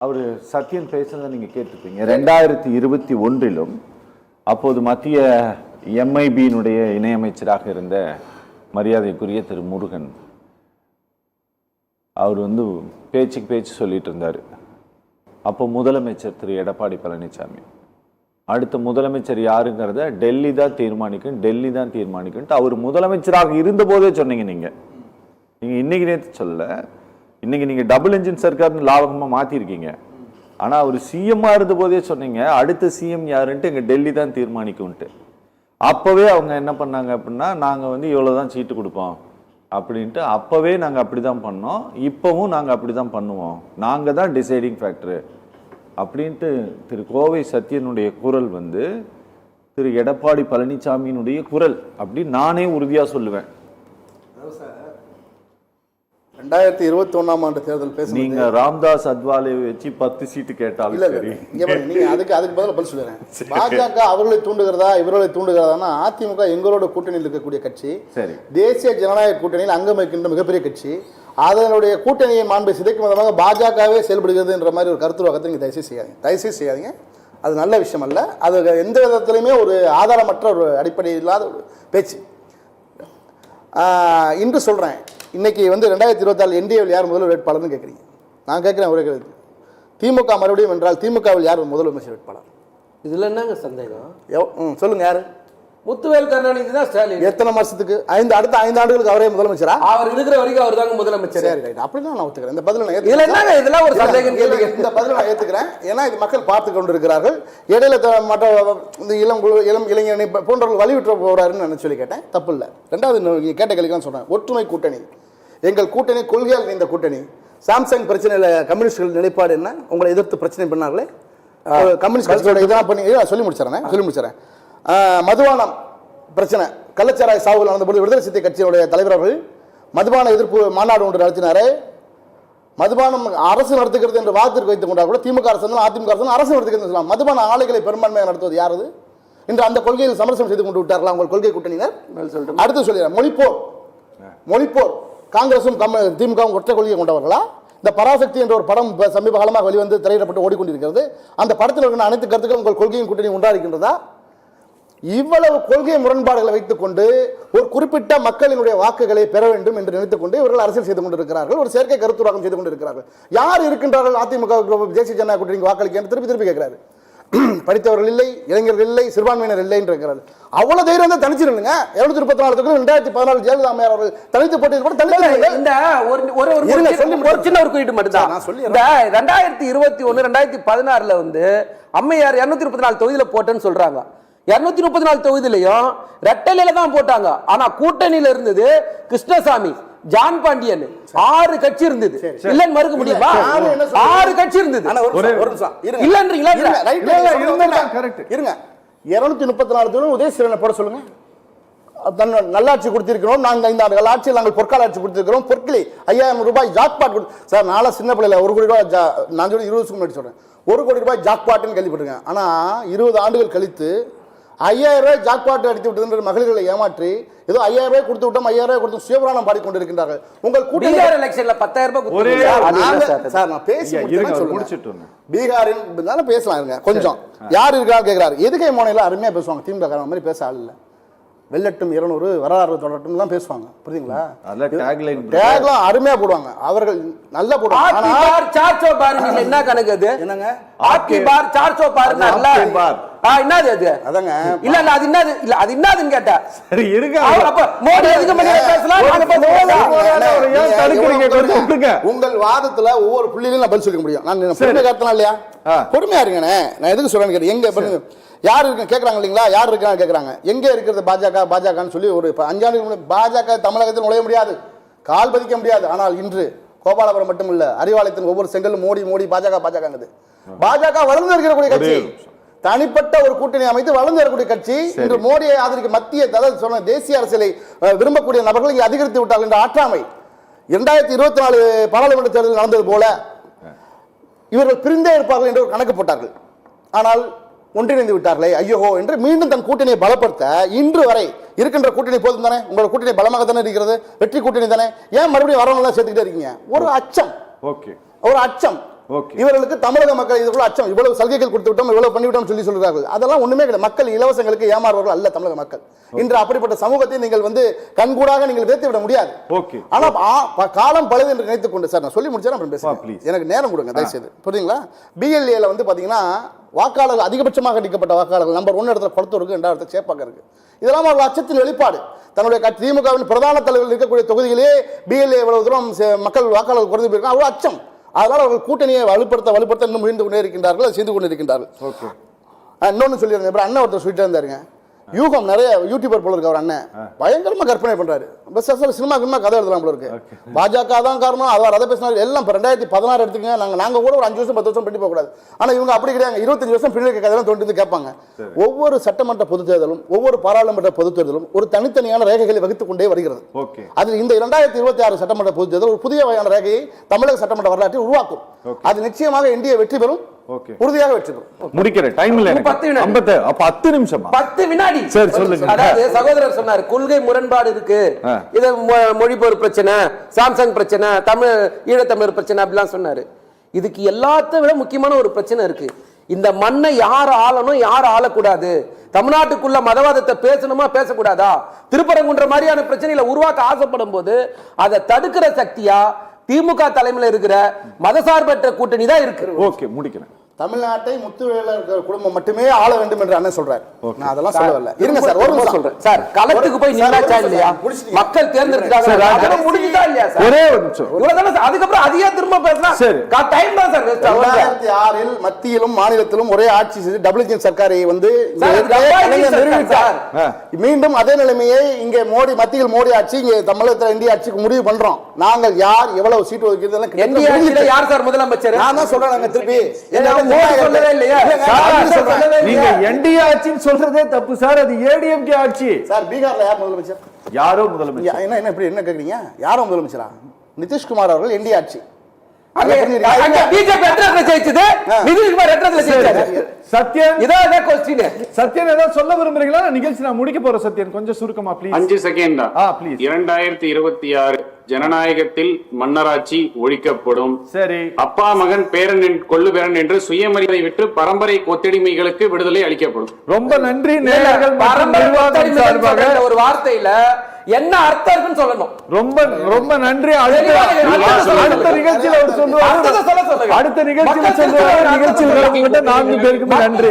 அவர் சத்யன் பேசுனதை நீங்கள் கேட்டிருப்பீங்க. 2021 அப்போது மத்திய எம்ஐபியினுடைய இணையமைச்சராக இருந்த மரியாதைக்குரிய திரு முருகன் அவர் பேச்சுக்கு பேச்சு சொல்லிட்டு இருந்தார். அப்போ முதலமைச்சர் திரு எடப்பாடி பழனிசாமி, அடுத்த முதலமைச்சர் யாருங்கிறத டெல்லி தான் தீர்மானிக்கும்ட்டு அவர் முதலமைச்சராக இருந்த போதே சொன்னீங்க. நீங்கள் இன்னைக்கு நேற்று சொல்லல, இன்னைக்கு நீங்கள் டபுள் என்ஜின் சர்க்கார்னு லாபகமாக மாற்றிருக்கீங்க. ஆனால் அவர் சிஎம்மாக இருந்த போதே சொன்னீங்க அடுத்த சிஎம் யாருன்ட்டு எங்கள் டெல்லி தான் தீர்மானிக்கும்ட்டு. அப்போவே அவங்க என்ன பண்ணாங்க அப்படின்னா, நாங்கள் இவ்வளோ தான் சீட்டு கொடுப்போம் அப்படின்ட்டு அப்போவே நாங்கள் அப்படி தான் பண்ணோம், இப்போவும் நாங்கள் அப்படி தான் பண்ணுவோம், நாங்கள் தான் டிசைடிங் ஃபேக்டரு அப்படின்ட்டு திரு கோவை சத்யனுடைய குரல் திரு எடப்பாடி பழனிசாமியினுடைய குரல் அப்படின்னு நானே உறுதியாக சொல்லுவேன். 2021ஆம் ஆண்டு தேர்தல் பேச நீங்க ராம்தாஸ் அத்வாலே வச்சு 10 சீட்டு கேட்டாலும் சரி, நீங்க அதுக்கு பதில் சொல்லுறேன். பாஜக அவர்களை தூண்டுகிறதா இவர்களை தூண்டுகிறதா? அதிமுக எங்களோட கூட்டணியில் இருக்கக்கூடிய கட்சி, சரி, தேசிய ஜனநாயக கூட்டணியில் அங்கம் வைக்கின்ற மிகப்பெரிய கட்சி. அதனுடைய கூட்டணியை மாண்பை சிதைக்கும் விதமாக பாஜகவே செயல்படுகிறது என்ற மாதிரி ஒரு கருத்துருவாக்கத்தை நீங்க தயவுசெய்து செய்யாதீங்க. அது நல்ல விஷயம் அல்ல. அது எந்த விதத்திலுமே ஒரு ஆதாரமற்ற ஒரு அடிப்படை இல்லாத ஒரு பேச்சு. இன்று சொல்றேன், இன்னைக்கு 2024 என்டிஏவில் யார் முதல்வர் வேட்பாளர்னு கேட்குறீங்க. நான் கேட்குறேன் ஒரே கேள்வி, திமுக மறுபடியும் என்றால் திமுகவில் யார் முதலமைச்சர் வேட்பாளர்? இதுல என்னங்க சந்தேகம்? சொல்லுங்க, யாரு? முத்துவேல் கருணாநிதி தான் ஸ்டாலின். எத்தனை வருஷத்துக்கு? அடுத்த 5 ஆண்டுகளுக்கு அவரே முதலமைச்சரா? அவர் இருக்கிற வரைக்கும் அவர் தாங்க முதலமைச்சர். சரி, ரைட், அப்படிதான் நான் ஒத்துக்கிறேன். இந்த பதில இதுல என்னங்க இதெல்லாம் ஒரு சந்தேகம்? இந்த பதில நான் ஏத்துக்கிறேன். ஏன்னா இது மக்கள் பார்த்து கொண்டிருக்கிறார்கள். இடையில மற்ற இந்த இளம் இளைஞனை போன்றவர்கள் வழிவிட்டு போறாருன்னு நான் சொல்லி கேட்டேன், தப்பு இல்லை. ரெண்டாவது கேட்ட கேள்விதான் சொன்னேன், ஒற்றுமை கூட்டணி, எங்கள் கூட்டணி கொள்கையால் இணைந்த கூட்டணி. சாம்சங் பிரச்சனையில் கம்யூனிஸ்ட்கள் நிலைப்பாடு என்ன? உங்களை எதிர்த்து பிரச்சனை பண்ணார்களே கம்யூனிஸ்ட் கட்சியோட இதெல்லாம் பண்ணி சொல்லி முடிச்சிடறேன். மதுபானம் பிரச்சனை, கள்ளச்சாராய சாவுகள் நடந்தபோது விடுதலை சிறுத்தை கட்சியினுடைய தலைவர் அவர்கள் மதுபான எதிர்ப்பு மாநாடு ஒன்று நடத்தினாரு. மதுபானம் அரசு நடத்துகிறது என்று வாதத்திற்கு வைத்துக் கொண்டால் கூட திமுக அரசு அதிமுக அரசு அரசு நடத்துகிறது சொல்லலாம். மதுபான ஆலைகளை பெரும்பான்மையாக நடத்துவது யாரு? இன்று அந்த கொள்கையில் சமரசம் செய்து கொண்டு விட்டார்களா உங்கள் கொள்கை கூட்டணியினர்? அடுத்து சொல்லிடுறேன், மொழிப்போர் காங்கிரசும் திமுகவும் ஒற்றை கொள்கையை கொண்டவர்களா? இந்த பராசக்தி என்ற ஒரு படம் சமீப காலமாக வெளிவந்து திரையிடப்பட்டு ஓடிக்கொண்டிருக்கிறது. அந்த படத்தில் இருக்கிற அனைத்து கருத்துக்களும் உங்கள் கொள்கையின் கூட்டணி ஒன்றா இருக்கின்றதா? இவ்வளவு கொள்கை முரண்பாடுகளை வைத்துக் கொண்டு ஒரு குறிப்பிட்ட மக்களினுடைய வாக்குகளை பெற வேண்டும் என்று நினைத்துக் கொண்டு இவர்கள் அரசியல் செய்து கொண்டிருக்கிறார்கள், ஒரு செயற்கை கருத்துருவாக்கம் செய்து கொண்டிருக்கிறார்கள். யார் இருக்கின்றார்கள் அதிமுக தேசிய ஜனநாயக கூட்டணி வாக்களிக்க என்று திருப்பி கேட்கிறாரு. படித்தவர்கள் இல்லை, இளைஞர்கள் இல்லை, சிறுபான்மையினர் இல்லை என்று இருக்கிறார். அவ்வளவு தைரியம் தான் தனிச்சிருங்க. 234 2014 ஜெயலலிதா அம்மையார் அவர்கள் தனித்து போட்டி கூட சின்ன ஒரு குறியீடு மட்டும் தான் நான் சொல்லி. 2021 2016 அம்மையார் 234 தொகுதியில போட்டேன்னு சொல்றாங்க. 234 தொகுதியிலையும் ரெட்டலையில தான் போட்டாங்க. ஆனா கூட்டணியில இருந்தது கிருஷ்ணசாமி, ஜான் பாண்டியன், 6 கட்சி இருந்தது. இல்லன்னு மறுக்க முடியுமா? 6 கட்சி இருந்தது. இல்லன்றீங்களா? இருங்க, 234 தொகுதி உதயசீரனை போட சொல்லுங்க. நல்லாட்சி கொடுத்திருக்கிறோம், நாங்கள் 5 ஆண்டுகள் ஆட்சியில் நாங்கள் பொற்கால ஆட்சி கொடுத்திருக்கிறோம். பொற்களி 5000 ரூபாய் ஜாக்பாட் சார். நாளை சின்ன பிள்ளைல 1 கோடி ரூபாய், நான் சொல்லி 20 வருஷத்துக்கு முன்னாடி சொல்றேன், 1 கோடி ரூபாய் ஜாக்பாட்னு கேள்விப்பட்டிருக்கேன். ஆனா 20 ஆண்டுகள் கழித்து 5000 ரூபாய் ஜாக்பாட் அடித்து விட்டது மகளிர்களை ஏமாற்றி ஏதோ 5000 ரூபாய் கொடுத்து விட்டோம், 5000 ரூபாய் கொடுத்து சுயபுராணம் பாடிக்கொண்டிருக்கின்றார்கள். உங்கள் கூட்டணி எலெக்ஷன்ல 10000 ரூபாய் சார், நான் பேசி முடிச்சிட்டேன். பீகாரின் பேசலாம் இருங்க கொஞ்சம். யார் இருக்கான்னு கேட்கிறாரு. எதுகை மோனையில அருமையா பேசுவாங்க. திமுக மாதிரி பேச ஆள் இல்லை. வெள்ளட்டும் 200 வரலாறு தொடரட்டும் தான் பேசுவாங்க, புரியுதுங்களா? டேக்லாம் அருமையா போடுவாங்க, அவர்கள் நல்லா போடுவாங்க. என்ன கணக்கு அது? என்னங்க ஆக்கி பார் 400 பார் என்னது அது? அதாங்க இல்ல இல்ல அது என்னது? இல்ல அது என்னதுன்னு கேட்டா சரி இருங்க. அப்ப மோடி எதுக்கு மணி பேசலாம்? உங்கள் வாதத்துல ஒவ்வொரு புள்ளியிலும் நான் பதில் சொல்ல முடியும். நான் பொறுமை காட்டலாம் இல்லையா? பொறுமையா இருங்கண்ணே. நான் எதுக்கு சொல்றேன்னு கேட்டேன். எங்க பண்ணுங்க யார் இருக்கு கேட்கறாங்க இல்லைங்களா? யார் இருக்கான்னு கேட்கறாங்க. எங்க இருக்கிறது பாஜகன்னு சொல்லி ஒரு 5 ஆண்டுகள் பாஜக தமிழகத்தில் நுழைய முடியாது, கால் பதிக்க முடியாது. ஆனால் இன்று கோபாலபுரம் மட்டும் இல்ல, அறிவாலயத்தின் ஒவ்வொரு செங்கலும் மோடி பாஜக. பாஜக வளர்ந்து இருக்கக்கூடிய கட்சி, தனிப்பட்ட ஒரு கூட்டணி அமைத்து வளர்ந்து வரக்கூடிய கட்சி. இன்று மோடியை ஆதரிக்க மத்திய சொன்ன தேசிய அரசியலை விரும்பக்கூடிய நபர்கள் இங்கே அதிகரித்து விட்டார்கள் என்ற ஆற்றாமை. 2024 பாராளுமன்ற தேர்தல் நடந்தது போல இவர்கள் பிரிந்தே இருப்பார்கள் என்று ஒரு கணக்கு போட்டார்கள். ஆனால் ஒன்றிணைந்து விட்டார்களே ஐயோ என்று மீண்டும் தன் கூட்டணியை பலப்படுத்த இன்று வரை இருக்கின்ற கூட்டணி போதும் தானே? உங்களோட கூட்டணி பலமாக தானே இருக்கிறது, வெற்றி கூட்டணி தானே? ஏன் மறுபடியும் வரவங்க சேர்த்துக்கிட்டே இருக்கீங்க? ஒரு அச்சம், ஒரு அச்சம். Okay. இவர்களுக்கு தமிழக மக்கள் இதுக்குள்ள அச்சம், இவ்வளவு சலுகைகள் கொடுத்து விட்டோம், இவ்வளவு பண்ணிவிட்டோம் சொல்லி சொல்கிறார்கள். அதெல்லாம் ஒண்ணுமே கிடையாது. மக்கள் இலவசங்களுக்கு ஏமாறுவர்கள் அல்ல தமிழக மக்கள். இன்று அப்படிப்பட்ட சமூகத்தை நீங்கள் கண்கூடாக நீங்கள் வைத்து விட முடியாது. ஆனா காலம் பழுது என்று நினைத்துக் கொண்டு சார் நான் சொல்லி முடிச்சேன், அப்புறம் பேசுறேன். எனக்கு நேரம் கொடுங்க தயவுசெய்து. புரியுங்களா? பிஎல்ஏல பாத்தீங்கன்னா வாக்காளர்கள் அதிகபட்சமாக அடிக்கப்பட்ட வாக்காளர்கள் நம்பர் 1 இடத்துல கொளத்தூருக்கு, 2வது இடத்துல சேப்பாக்கம் இருக்கு. இதெல்லாம் ஒரு அச்சத்தின் வெளிப்பாடு. தன்னுடைய திமுகவின் பிரதான தலைவர்கள் இருக்கக்கூடிய தொகுதிகளே பிஎல்ஏ இவ்வளவு தூரம் மக்கள் வாக்காளர்கள் குறைந்து போயிருக்காங்க, அவ்வளவு அச்சம். அதனால அவர்கள் கூட்டணியை வலுப்படுத்த இன்னும் முயன்று கொண்டே இருக்கின்றார்கள், அதை செய்து கொண்டிருக்கின்றார்கள். இன்னொன்னு சொல்லியிருந்தேன், அண்ணன் ஒருத்தர் சொல்லிட்டு இருந்தாருங்க, யூகம் நிறைய யூடியூபர் போல இருக்கு அவர் அண்ணன், பயங்கரமா கற்பனை பண்றாரு. சினிமா கதை எழுதலாம் போல இருக்கு. பாஜக தான் காரணம், அவர் அதை பேசினாரு எல்லாம். 2016 எடுத்துங்க, நாங்க கூட ஒரு 5 வருஷம் 10 வருஷம் பண்ணி போக கூடாது. ஆனா இவங்க அப்படி கிடையாது, 25 வருஷம் பின்னாடி கதையெல்லாம் தோண்டி கேட்பாங்க. ஒவ்வொரு சட்டமன்ற பொதுத் தேர்தலும் ஒவ்வொரு பாராளுமன்ற பொதுத் தேர்தலும் ஒரு தனித்தனியான ரேகைகளை வகுத்துக் கொண்டே வருகிறது. அது இந்த 2026 சட்டமன்ற பொதுத் தேர்தல் ஒரு புதிய வகையான ரேகையை தமிழக சட்டமன்ற வரலாற்றில் உருவாக்கும். அது நிச்சயமாக என்டிஏ வெற்றி பெறும், உறுதியாக வெற்றி பெறும். முடிக்கிறேன், டைம் இல்ல. 10 நிமிஷம் 10 வினாடி. சரி சொல்லுங்க. அதாவது சகோதரர் சொன்னார் கொள்கை முரண்பாடு இருக்கு, இது மொழிபோர் பிரச்சனை, சாம்சங் பிரச்சனை, தமிழ் ஈழத்தமிழர் பிரச்சனை அப்படிலாம் சொன்னாரு. இதுக்கு எல்லாத்த விட முக்கியமான ஒரு பிரச்சனை இருக்கு. இந்த மண்ணை யார் ஆளணும், யார் ஆளக்கூடாது, தமிழ்நாட்டுக்குள்ள மதவாதத்தை பேசணுமா பேசக்கூடாதா, திருப்பரங்குன்ற மாதிரியான பிரச்சனைகளை உருவாக்க ஆசைப்படும் போது அதை தடுக்கிற சக்தியா திமுக தலைமையில் இருக்கிற மதசார்பற்ற கூட்டணி தான் இருக்கு. ஓகே, முடிக்கிறேன். தமிழ்நாட்டை முத்துவேலர் குடும்பம் மட்டுமே ஆள வேண்டும் என்று அண்ணன் சொல்றாரு. நான் அதெல்லாம் சொல்லவில்லை. இருங்க சார், ஒரு நிமிஷம் சொல்றேன் சார். களத்துக்கு போய் நின்னாச்சா இல்லையா, மக்கள் தேர்ந்தெடுத்தாங்க, முடிஞ்சதா இல்லையா சார்? ஒரே ஒரு நிமிஷம், இவ்வளவுதானே சார். அதுக்கப்புறம் அதிகா திரும்ப பேசலாம். சரி, டைம் தான் சார். 2006 மத்தியிலும் மாநிலத்திலும் ஒரே ஆட்சி செய்து டபுள் இன்ஜின் சர்க்காரை நிறுவிட்டார். மீண்டும் அதே நிலைமையை இங்கே மோடி, மத்தியில் மோடி ஆட்சி, இங்கே தமிழகத்தில் இந்திய ஆட்சிக்கு முடிவு பண்றோம். நாங்கள் யார் எவ்வளவு சீட் ஒதுக்கிறது யார் சார் முதலமைச்சர்? நான் தான் சொல்றேன் திருப்பி. நீங்க என்டிஏ ஆட்சின்னு சொல்றதே தப்பு சார், அது ஏடிஎம்கே ஆட்சி சார். பீகார்ல யார் முதலமைச்சர்? யாரோ முதலமைச்சர். என்ன இப்படி என்ன கேக்குறீங்க? யாரோ முதலமைச்சரா? நிதிஷ்குமார் அவர்கள் என்டிஏ ஆட்சி. சத்யன் ஏதாவது சொல்ல விரும்புறீங்களா? நிகழ்ச்சி நான் முடிக்க போறேன். சத்யன் கொஞ்சம் சுருக்கமா ப்ளீஸ். 5 செகண்ட் தான். 2026 ஜனநாயகத்தில் மன்னராட்சி ஒழிக்கப்படும். சரி, அப்பா மகன் பேரன் கொள்ளு பேரன் என்று சுயமரியாதை விட்டு பரம்பரை கொத்தடிமைகளுக்கு விடுதலை அளிக்கப்படும். ரொம்ப நன்றி நேயர்கள். ஒரு வார்த்தையில என்ன அர்த்தம் இருக்குன்னு சொல்லணும். ரொம்ப ரொம்ப நன்றி. அடுத்த நிகழ்ச்சியில் அவர் சொல்லுவார். அடுத்த நிகழ்ச்சியில் சொல்லுவார். நிகழ்ச்சியில் 4 பேருக்குமே நன்றி.